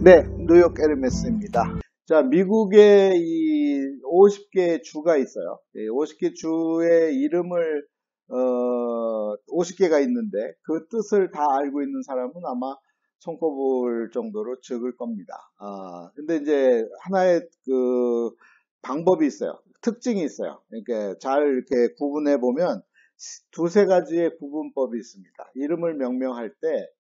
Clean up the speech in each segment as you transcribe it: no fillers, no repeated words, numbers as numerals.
네, 뉴욕 에르메스입니다. 자, 미국에 이 50개 주가 있어요. 50개 주의 이름을 50개가 있는데 그 뜻을 다 알고 있는 사람은 아마 손꼽을 정도로 적을 겁니다. 근데 이제 하나의 그 방법이 있어요. 특징이 있어요. 그러니까 잘 이렇게 구분해 보면 두세 가지의 구분법이 있습니다. 이름을 명명할 때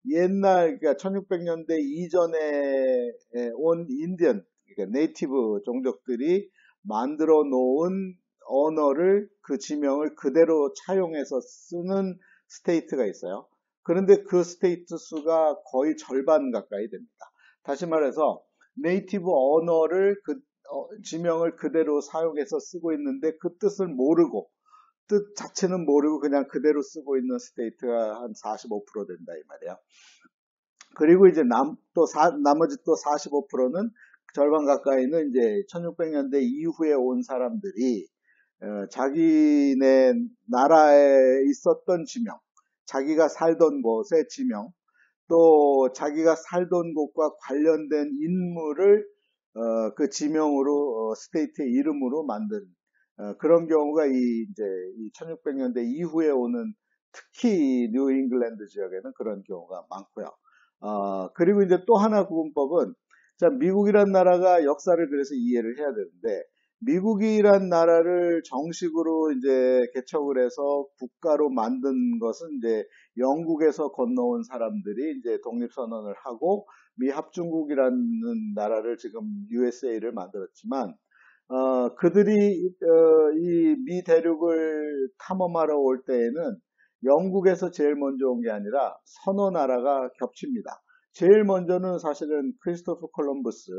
그러니까 1600년대 이전에 온 인디언, 그러니까 네이티브 종족들이 만들어 놓은 언어를 그 지명을 그대로 차용해서 쓰는 스테이트가 있어요. 그런데 그 스테이트 수가 거의 절반 가까이 됩니다. 다시 말해서 네이티브 언어를 지명을 그대로 사용해서 쓰고 있는데 그 뜻을 모르고 뜻 자체는 모르고 그냥 그대로 쓰고 있는 스테이트가 한 45% 된다 이 말이야. 그리고 이제 나머지 또 45%는 절반 가까이는 이제 1600년대 이후에 온 사람들이 자기네 나라에 있었던 지명, 자기가 살던 곳의 지명, 또 자기가 살던 곳과 관련된 인물을 그 지명으로 스테이트의 이름으로 만든 그런 경우가 이제 1600년대 이후에 오는 특히 뉴 잉글랜드 지역에는 그런 경우가 많고요. 그리고 이제 또 하나 구분법은 자, 미국이란 나라가 역사를 그래서 이해를 해야 되는데 미국이란 나라를 정식으로 이제 개척을 해서 국가로 만든 것은 이제 영국에서 건너온 사람들이 이제 독립선언을 하고 미합중국이라는 나라를 지금 USA를 만들었지만 그들이 이 미 대륙을 탐험하러 올 때에는 영국에서 제일 먼저 온 게 아니라 서너 나라가 겹칩니다. 제일 먼저는 사실은 크리스토퍼 콜럼버스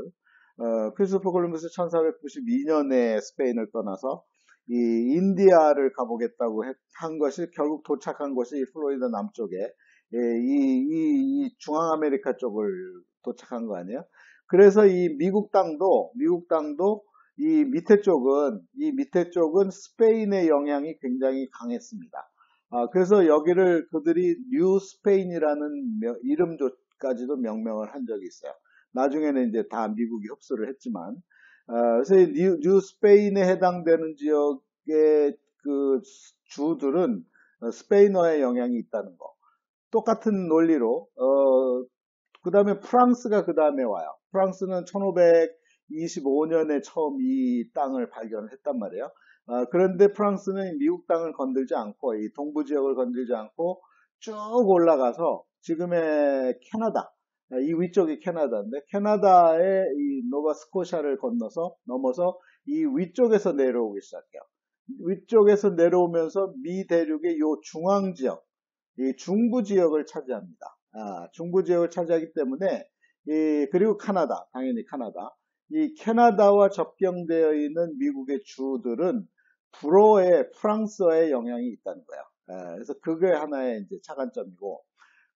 1492년에 스페인을 떠나서 이 인디아를 가보겠다고 한 것이 결국 도착한 것이 플로리다 남쪽에 이 중앙 아메리카 쪽을 도착한 거 아니에요? 그래서 이 미국 땅도 이 밑에 쪽은 스페인의 영향이 굉장히 강했습니다. 그래서 여기를 그들이 뉴 스페인이라는 이름까지도 명명을 한 적이 있어요. 나중에는 이제 다 미국이 흡수를 했지만, 그래서 뉴 스페인에 해당되는 지역의 그 주들은 스페인어의 영향이 있다는 거. 똑같은 논리로, 그 다음에 프랑스가 그 다음에 와요. 프랑스는 1525년에 처음 이 땅을 발견했단 말이에요. 그런데 프랑스는 미국 땅을 건들지 않고 이 동부 지역을 건들지 않고 쭉 올라가서 지금의 캐나다, 이 위쪽이 캐나다인데 캐나다의 이 노바스코샤를 넘어서 이 위쪽에서 내려오기 시작해요. 위쪽에서 내려오면서 미 대륙의 요 중앙 지역, 이 중부 지역을 차지합니다. 중부 지역을 차지하기 때문에 그리고 당연히 카나다. 이 캐나다와 접경되어 있는 미국의 주들은 프랑스어의 영향이 있다는 거예요. 그래서 그게 하나의 이제 차관점이고,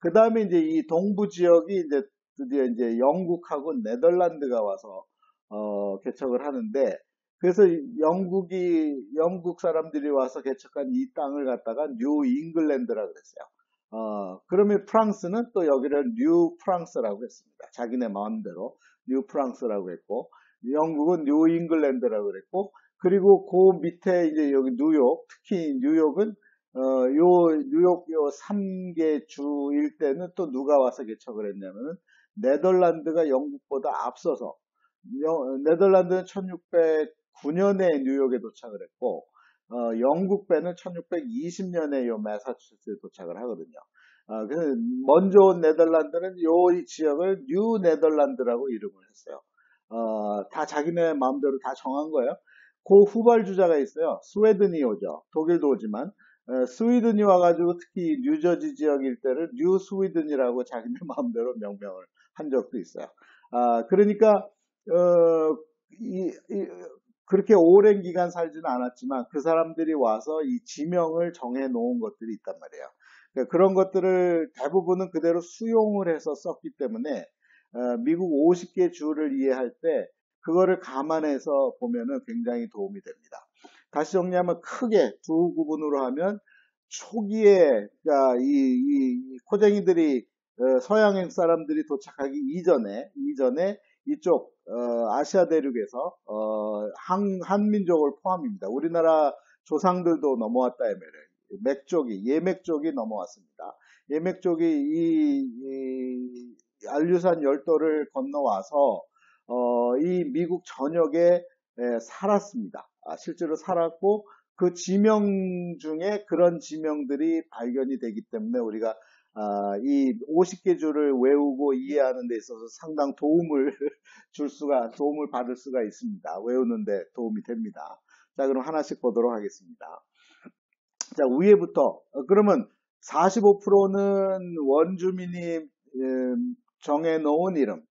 그 다음에 이제 이 동부 지역이 이제 드디어 이제 영국하고 네덜란드가 와서 개척을 하는데, 그래서 영국 사람들이 와서 개척한 이 땅을 갖다가 뉴 잉글랜드라 그랬어요. 그러면 프랑스는 또 여기를 뉴 프랑스라고 했습니다. 자기네 마음대로 뉴 프랑스라고 했고, 영국은 뉴 잉글랜드라고 그랬고, 그리고 그 밑에 이제 여기 특히 뉴욕은 뉴욕 요 3개 주 일대는 또 누가 와서 개척을 했냐면은 네덜란드가 영국보다 앞서서 네덜란드는 1609년에 뉴욕에 도착을 했고 영국 배는 1620년에 요 매사추세츠에 도착을 하거든요. 그래서 먼저 온 네덜란드는 이 지역을 뉴 네덜란드라고 이름을 했어요. 다 자기네 마음대로 다 정한 거예요. 그 후발주자가 있어요. 스웨든이 오죠. 독일도 오지만 스웨든이 와가지고 특히 뉴저지 지역 일대를 뉴 스웨든이라고 자기네 마음대로 명명을 한 적도 있어요. 그러니까 그렇게 오랜 기간 살지는 않았지만 그 사람들이 와서 이 지명을 정해 놓은 것들이 있단 말이에요. 그러니까 그런 것들을 대부분은 그대로 수용을 해서 썼기 때문에 미국 50개 주를 이해할 때 그거를 감안해서 보면은 굉장히 도움이 됩니다. 다시 정리하면 크게 두 구분으로 하면 초기에 그러니까 이 코쟁이들이 서양인 사람들이 도착하기 이전에 이쪽 아시아 대륙에서 한민족을 포함입니다. 우리나라 조상들도 넘어왔다 말이에요. 예맥족이 넘어왔습니다. 예맥족이 이 알류산 열도를 건너와서 이 미국 전역에 살았습니다. 실제로 살았고 그 지명 중에 그런 지명들이 발견이 되기 때문에 우리가 이 50개 주를 외우고 이해하는 데 있어서 상당 도움을 도움을 받을 수가 있습니다. 외우는데 도움이 됩니다. 자, 그럼 하나씩 보도록 하겠습니다. 자, 위에부터 그러면 45%는 원주민이 정해놓은 이름,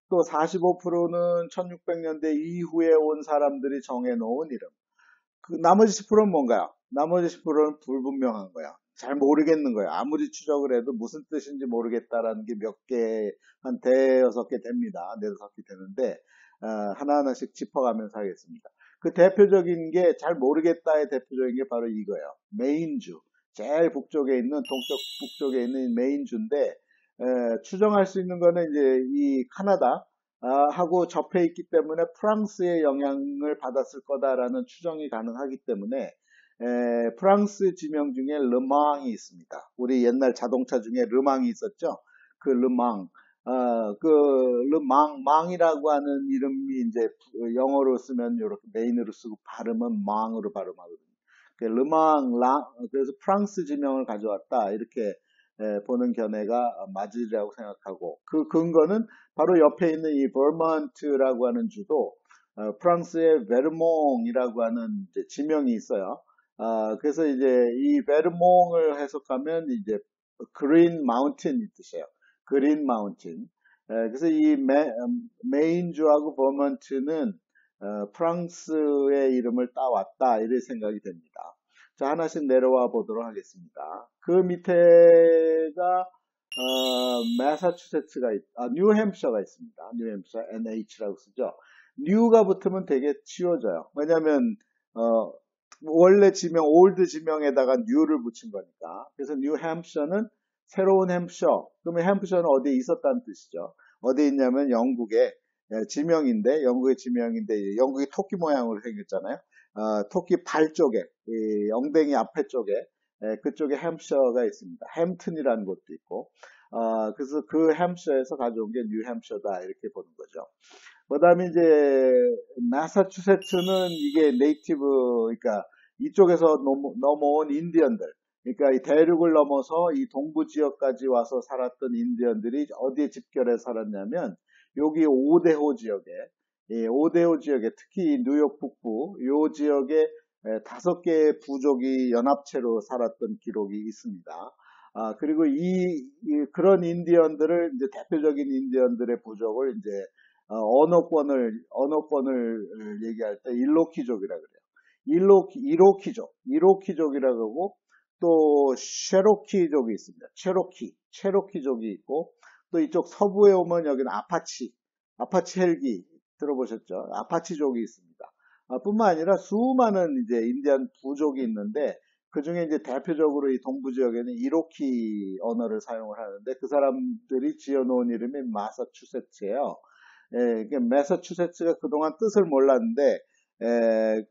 또 45%는 1600년대 이후에 온 사람들이 정해놓은 이름. 그 나머지 10%는 뭔가요? 나머지 10%는 불분명한 거야. 잘 모르겠는 거야. 아무리 추적을 해도 무슨 뜻인지 모르겠다라는 게 몇 개, 한 대여섯 개 됩니다. 네다섯 개 되는데 하나하나씩 짚어가면서 하겠습니다. 그 대표적인 게 잘 모르겠다의 대표적인 게 바로 이거예요. 메인주. 제일 북쪽에 있는 동쪽 북쪽에 있는 메인주인데 추정할 수 있는 거는 이제 이 카나다 하고 접해 있기 때문에 프랑스의 영향을 받았을 거다라는 추정이 가능하기 때문에 프랑스 지명 중에 르망이 있습니다. 우리 옛날 자동차 중에 르망이 있었죠. 그 르망, 망이라고 하는 이름이 이제 영어로 쓰면 이렇게 메인으로 쓰고 발음은 망으로 발음하거든요. 그래서 프랑스 지명을 가져왔다 이렇게 보는 견해가 맞으리라고 생각하고 그 근거는 바로 옆에 있는 이 버먼트라고 하는 주도 프랑스의 베르몽이라고 하는 이제 지명이 있어요. 그래서 이제 이 베르몽을 해석하면 이제 그린 마운틴이 뜻이에요. 그린 마운틴. 그래서 이 메인주하고 버먼트는 프랑스의 이름을 따왔다 이런 생각이 됩니다. 자, 하나씩 내려와 보도록 하겠습니다. 그 밑에가 뉴햄셔가 있습니다. 뉴햄셔 NH라고 쓰죠. 뉴가 붙으면 되게 치워져요. 왜냐하면 원래 지명 올드 지명에다가 뉴를 붙인 거니까. 그래서 뉴햄셔는 새로운 햄셔. 그러면 햄셔는 어디에 있었다는 뜻이죠. 어디에 있냐면 영국의 지명인데 영국의 영국이 토끼 모양으로 생겼잖아요. 토끼 발 쪽에 엉덩이 앞에 쪽에 그쪽에 햄셔가 있습니다. 햄튼이라는 곳도 있고 그래서 그 햄셔에서 가져온 게 뉴햄셔다 이렇게 보는 거죠. 그 다음에 이제 마사추세츠는 이게 네이티브 그러니까 이쪽에서 넘어온 인디언들 그러니까 이 대륙을 넘어서 이 동부 지역까지 와서 살았던 인디언들이 어디에 집결해 살았냐면 여기 오데호 지역에 특히 뉴욕 북부 이 지역에 5개의 부족이 연합체로 살았던 기록이 있습니다. 그리고 그런 인디언들을 이제 대표적인 인디언들의 부족을 이제 언어권을 얘기할 때 일로키족이라 그래요. 이로키족이라고 하고 또 체로키족이 있습니다. 체로키족이 있고 또 이쪽 서부에 오면 여기는 아파치 헬기 들어보셨죠? 아파치족이 있습니다. 뿐만 아니라 수많은 이제 인디안 부족이 있는데 그 중에 이제 대표적으로 이 동부 지역에는 이로키 언어를 사용을 하는데 그 사람들이 지어놓은 이름이 마사추세츠예요. 마사추세츠가 그동안 뜻을 몰랐는데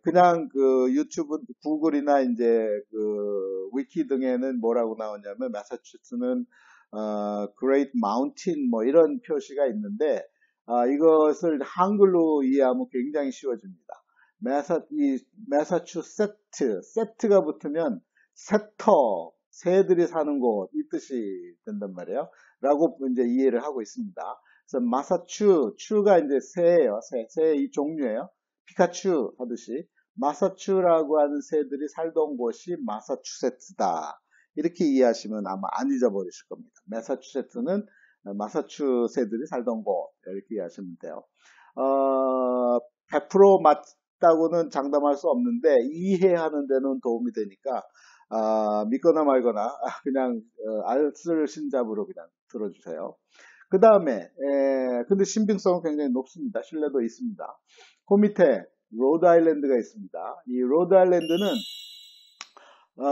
그냥 그 유튜브 구글이나 이제 그 위키 등에는 뭐라고 나오냐면 마사추세츠는 Great Mountain 뭐 이런 표시가 있는데 이것을 한글로 이해하면 굉장히 쉬워집니다. 세트가 붙으면 새들이 사는 곳 이 뜻이 된단 말이에요. 라고 이제 이해를 하고 있습니다. 그래서 추가 이제 새예요. 새의 이 종류예요. 피카츄 하듯이 마사추라고 하는 새들이 살던 곳이 마사추세츠다. 이렇게 이해하시면 아마 안 잊어버리실 겁니다. 마사추세츠는 마사추 새들이 살던 곳 이렇게 이해하시면 돼요. 100% 맞다고는 장담할 수 없는데 이해하는 데는 도움이 되니까 믿거나 말거나 그냥 알쓸 신잡으로 그냥 들어주세요. 그 다음에 근데 신빙성은 굉장히 높습니다. 신뢰도 있습니다. 그 밑에 로드 아일랜드가 있습니다. 이 로드 아일랜드는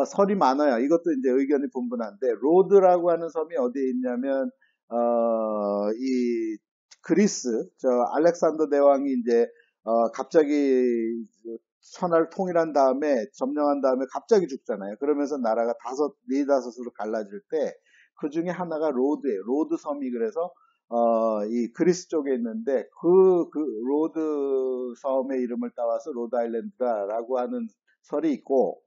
설이 많아요. 이것도 이제 의견이 분분한데 로드라고 하는 섬이 어디에 있냐면 이 그리스, 알렉산더 대왕이 이제, 갑자기 천하를 통일한 다음에, 점령한 다음에 갑자기 죽잖아요. 그러면서 나라가 네다섯으로 갈라질 때, 그 중에 하나가 로드예요. 로드 섬이 그래서, 이 그리스 쪽에 있는데, 그 로드 섬의 이름을 따와서 로드 아일랜드라고 하는 설이 있고,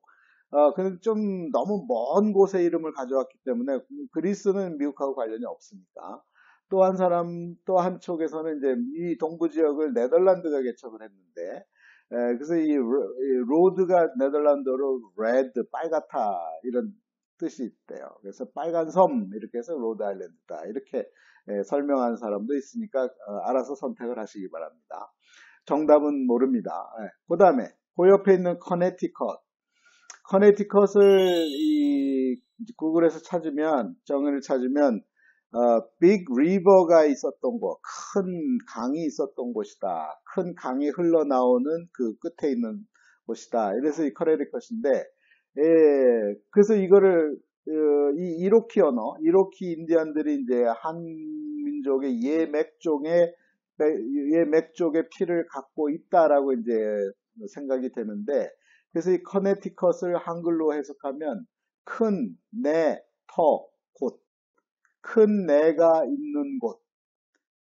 근데 좀 너무 먼 곳의 이름을 가져왔기 때문에 그리스는 미국하고 관련이 없으니까. 또 한 쪽에서는 이제 이 동부 지역을 네덜란드가 개척을 했는데, 그래서 이 로드가 네덜란드어로 레드, 빨갛다 이런 뜻이 있대요. 그래서 빨간 섬 이렇게 해서 로드 아일랜드다 이렇게 설명하는 사람도 있으니까 알아서 선택을 하시기 바랍니다. 정답은 모릅니다. 그 다음에 그 옆에 있는 커네티컷을 이 구글에서 찾으면 정의를 찾으면 빅 리버가 있었던 곳, 큰 강이 있었던 곳이다. 큰 강이 흘러나오는 그 끝에 있는 곳이다. 이래서 이 커네티컷인데, 그래서 이거를 이 이로키 인디언들이 이제 한민족의 예맥족의 피를 갖고 있다라고 이제 생각이 되는데, 그래서 이 커네티컷을 한글로 해석하면 큰 내, 곳, 큰 내가 있는 곳,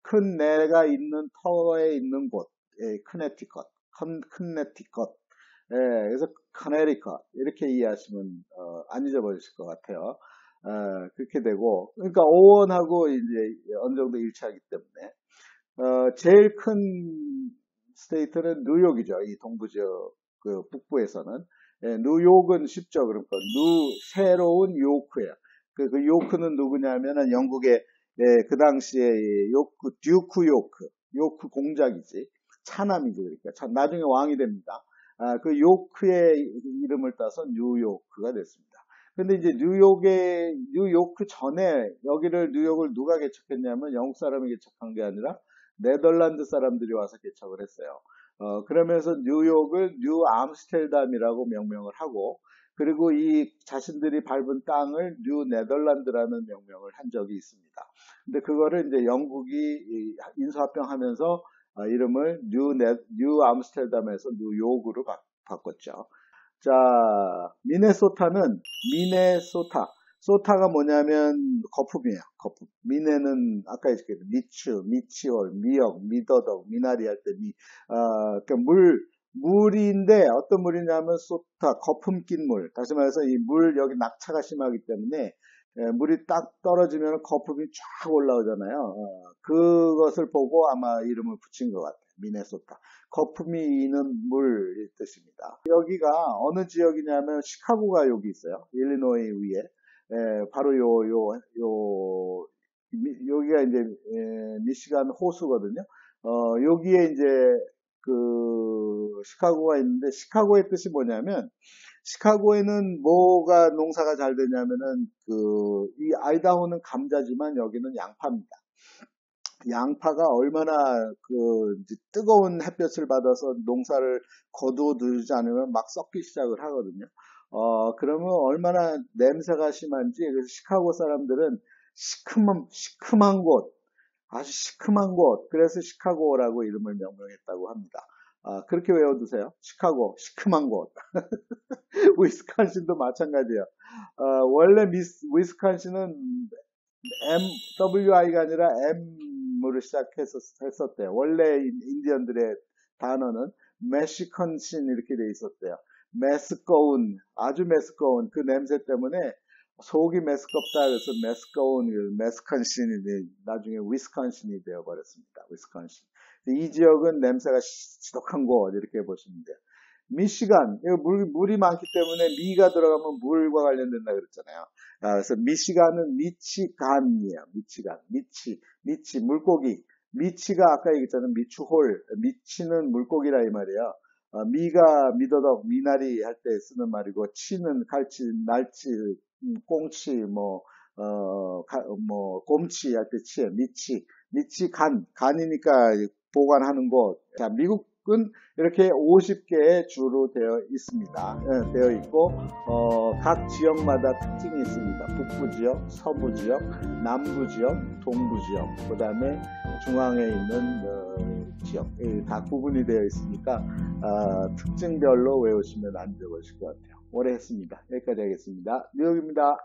큰 내가 있는 터에 있는 곳, 커네티컷, 커네티컷. 그래서 커네티컷 이렇게 이해하시면 안 잊어버리실 것 같아요. 그렇게 되고, 그러니까 오원하고 이제 어느 정도 일치하기 때문에 제일 큰 스테이트는 뉴욕이죠. 이 동부 지역 그 북부에서는. 뉴욕은 쉽죠. 그러니까 새로운 요크예요. 그 요크는 누구냐면은 영국의 그 당시에 듀크 요크 공작이지. 차남이지. 그러니까 나중에 왕이 됩니다. 그 요크의 이름을 따서 뉴요크가 됐습니다. 근데 이제 뉴요크 전에 뉴욕을 누가 개척했냐면 영국 사람이 개척한 게 아니라 네덜란드 사람들이 와서 개척을 했어요. 그러면서 뉴욕을 뉴 암스테르담이라고 명명을 하고, 그리고 이 자신들이 밟은 땅을 뉴 네덜란드라는 명명을 한 적이 있습니다. 근데 그거를 이제 영국이 인수합병하면서 이름을 뉴 암스테르담에서 뉴욕으로 바꿨죠. 자, 소타가 뭐냐면 거품이에요. 거품. 미네는 아까 얘기했죠. 미치올, 미역, 미더덕, 미나리 할 때 그러니까 물인데 어떤 물이냐면 소타, 거품 낀 물. 다시 말해서 이 물 여기 낙차가 심하기 때문에 물이 딱 떨어지면 거품이 쫙 올라오잖아요. 그것을 보고 아마 이름을 붙인 것 같아요. 미네소타. 거품이 있는 물의 뜻입니다. 여기가 어느 지역이냐면 시카고가 여기 있어요. 일리노이 위에. 바로 여기가 이제 미시간 호수거든요. 여기에 이제 그 시카고가 있는데 시카고의 뜻이 뭐냐면 시카고에는 뭐가 농사가 잘 되냐면은 이 아이다호는 감자지만 여기는 양파입니다. 양파가 얼마나 이제 뜨거운 햇볕을 받아서 농사를 거두어두지 않으면 막 썩기 시작을 하거든요. 그러면 얼마나 냄새가 심한지, 그래서 시카고 사람들은 시큼한 곳, 아주 시큼한 곳, 그래서 시카고라고 이름을 명명했다고 합니다. 그렇게 외워두세요. 시카고, 시큼한 곳. 위스콘신도 마찬가지예요. 원래 위스콘신은 WI가 아니라 M으로 시작했었대요. 원래 인디언들의 단어는 메시컨신 이렇게 돼 있었대요. 아주 메스꺼운 그 냄새 때문에 속이 메스껍다 그래서 메스컨신이 나중에 위스콘신이 되어버렸습니다. 위스콘신. 이 지역은 냄새가 지독한 곳 이렇게 보시면 돼요. 미시간, 물이 많기 때문에 미가 들어가면 물과 관련된다 그랬잖아요. 그래서 미시간은 미치간이에요. 미치, 물고기. 미치가 아까 얘기했잖아요. 미치는 물고기라 이 말이에요. 미더덕, 미나리 할 때 쓰는 말이고, 치는 갈치, 날치, 꽁치, 곰치 할 때 치예요. 간이니까 보관하는 곳. 자, 미국 이렇게 50개의 주로 되어 있습니다. 되어 있고 각 지역마다 특징이 있습니다. 북부 지역, 서부 지역, 남부 지역, 동부 지역, 그 다음에 중앙에 있는 지역 다 구분이 되어 있으니까 특징별로 외우시면 안 좋으실 것 같아요. 오래 했습니다. 여기까지 하겠습니다. 뉴욕입니다.